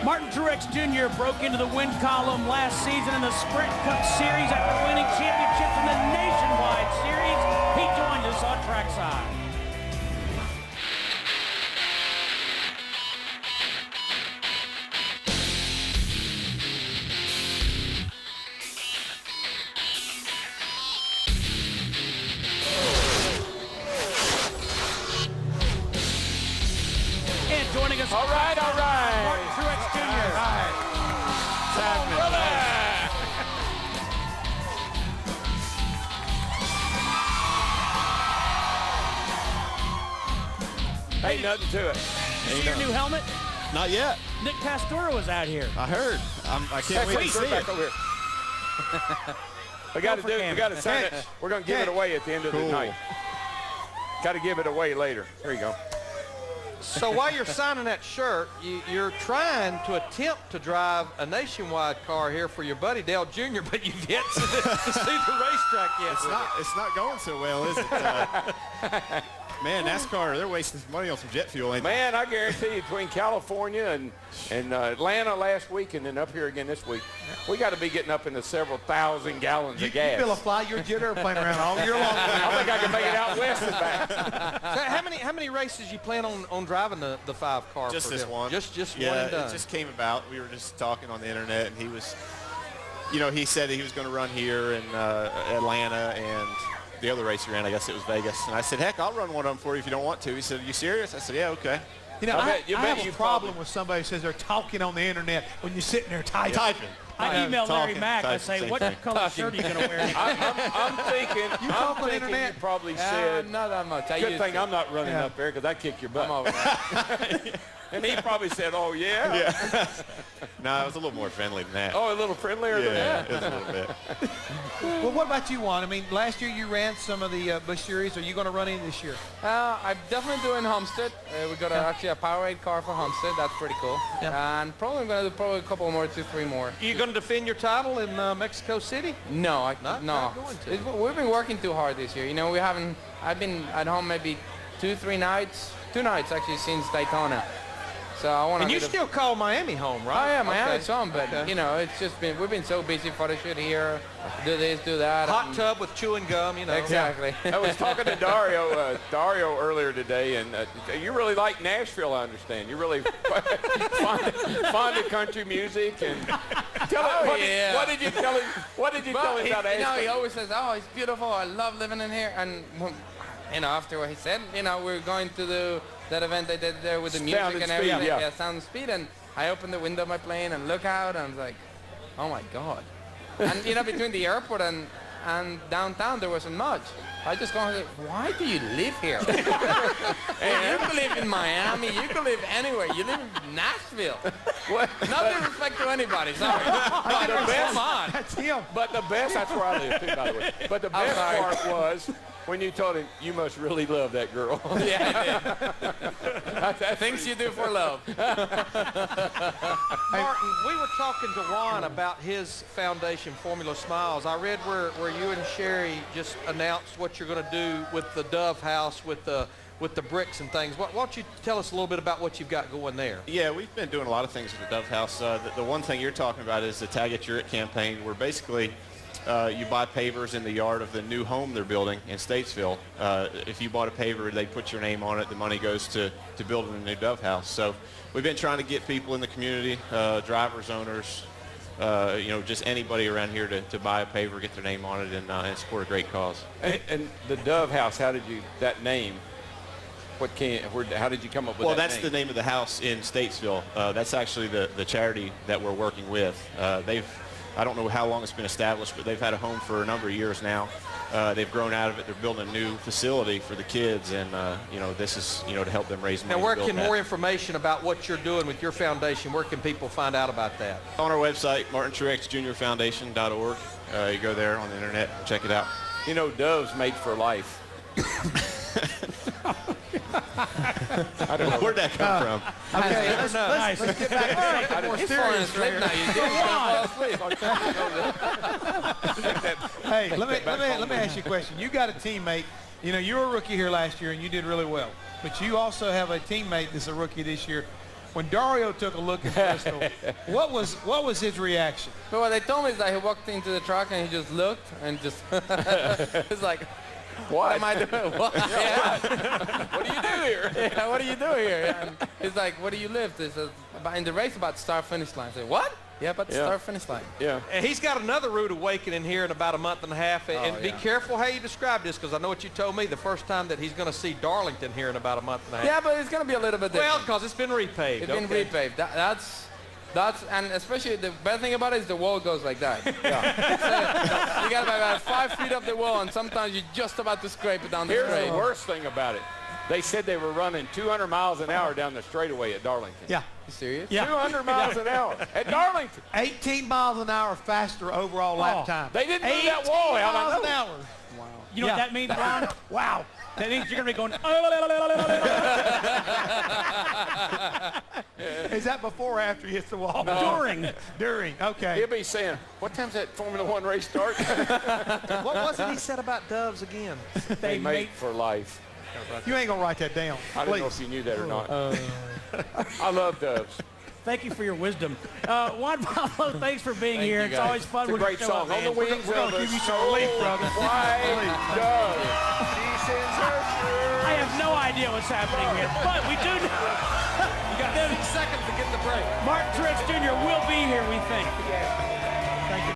Martin Truex Jr. broke into the win column last season in the Sprint Cup Series after winning championships in the Nationwide Series. He joins us on Trackside. And joining us, all right. Martin Truex Jr. All right. Ain't nothing to it. See your new helmet? Not yet. Nick Pastora was out here. I heard. I can't wait to see it. Over here. We got to sign it. We're going to give it away at the end of the night. Got to give it away later. Here you go. So while you're signing that shirt, you're trying to attempt to drive a Nationwide car here for your buddy Dale Jr., but you've yet to see the racetrack yet. It's not going so well, is it? Man, NASCAR, they're wasting some money on some jet fuel. Ain't Man, I guarantee you, between California and Atlanta last week and then up here again this week, we got to be getting up into several thousand gallons of gas. You will fly your jet airplane around all year long. I think I can make it out west and back. So how many races you plan on driving the 5 car? Just this one. Just yeah, one and done. It just came about. We were just talking on the internet, and he was, he said he was going to run here in Atlanta and the other race he ran, I guess it was Vegas. And I said, heck, I'll run one of them for you if you don't want to. He said, are you serious? I said, yeah, okay. You know, I have a problem with somebody who says they're talking on the internet when you're sitting there typing. I emailed Larry Mack. I say, what color shirt are you going to wear? I'm thinking you probably said, not that much. Good thing I'm not running up there because I kick your butt. And he probably said, oh, yeah? Yeah. No, it was a little more friendly than that. Oh, a little friendlier than that? Yeah, it was a little bit. Well, what about you, Juan? I mean, last year you ran some of the Busch Series. Are you going to run any this year? I'm definitely doing Homestead. We got actually a Powerade car for Homestead. That's pretty cool. Yeah. And probably I'm going to do a couple more, 2-3 more. Are you going to defend your title in Mexico City? No, Not going to. We've been working too hard this year. I've been at home maybe 2 nights actually since Daytona. So I want to. And you still call Miami home, right? Oh yeah, Miami's home, but it's just we've been so busy for the shoot here, do this, do that. Hot tub with chewing gum, Exactly. I was talking to Dario earlier today, and you really like Nashville, I understand. You really fond of country music, and what did you tell him? What did you tell him about Nashville? He always says, "Oh, it's beautiful. I love living in here." And after what he said, we're going to that event they did there with the music Sound and Speed, everything. yeah. Sound and Speed. And I opened the window of my plane and look out, and I was like, oh my God. And between the airport and downtown there wasn't much. I just go and say, why do you live here? And you can live in Miami, you can live anywhere. You live in Nashville. No disrespect to anybody, sorry. But the best, come on. That's him. But the best, that's where I live too, by the way. But the best part was when you told him, you must really love that girl. Yeah, things you do for love. Martin, we were talking to Juan about his foundation, Formula Smiles. I read where you and Sherry just announced what you're going to do with the Dove House, with the bricks and things. Why don't you tell us a little bit about what you've got going there? Yeah, we've been doing a lot of things with the Dove House. The one thing you're talking about is the Tag It You're It campaign, where basically you buy pavers in the yard of the new home they're building in Statesville. If you bought a paver, they put your name on it. The money goes to building a new Dove House. So we've been trying to get people in the community, drivers, owners, just anybody around here to buy a paver, get their name on it, and support a great cause. And the Dove House, how did you, that name, how did you come up with that name? Well, that's the name of the house in Statesville. That's actually the charity that we're working with. I don't know how long it's been established, but they've had a home for a number of years now. They've grown out of it. They're building a new facility for the kids, and this is to help them raise money. Now, where can more information about what you're doing with your foundation? Where can people find out about that? On our website, MartinTruexJr.Foundation.org. You go there on the internet and check it out. Dove's made for life. I don't know. Where'd that come from? Okay, let's get back to more serious right here. Hey, let me ask you a question. You got a teammate. You were a rookie here last year, and you did really well. But you also have a teammate that's a rookie this year. when Dario took a look at Bristol, what was his reaction? But what they told me is that he walked into the truck and he just looked and just it's like, what am I doing? What? Yeah. What do you do here? Yeah, what do you do here? And he's like, where do you live? He says, in the race about the start-finish line. I say, what? Yeah, but the start-finish line. Yeah. And he's got another rude awakening here in about a month and a half. And be yeah. careful how you describe this, because I know what you told me the first time that he's going to see Darlington here in about a month and a half. Yeah, but it's going to be a little bit different. Well, because it's been repaved. It's been repaved. That's and especially the bad thing about it is the wall goes like that. Yeah. You got about 5 feet up the wall, and sometimes you're just about to scrape it down the Here's straight. the worst thing about it. They said they were running 200 miles an hour down the straightaway at Darlington. Yeah. You serious? Yeah. 200 miles an hour at Darlington. 18 miles an hour faster overall lap time. They didn't move that wall out. 18 miles an I know. hour. Wow. You know what that means, Ron? Wow. That means you're going to be going, Is that before or after he hits the wall? during. During. Okay. He'll be saying, what time's that Formula One race start? What was it he said about doves again? They mate for life. You ain't gonna write that down. I don't know Please. if you knew that or not. I love doves. Thank you for your wisdom. Juan Pablo, thanks for being here. It's always fun. It's a when you great show song. up, On the man. wings We're gonna of a give you some relief, brother. white dove. She sends her shirt. I have no idea what's happening here, but we do know. You got 6 seconds to get the break. Mark Truex Jr. will be here, we think. Yeah.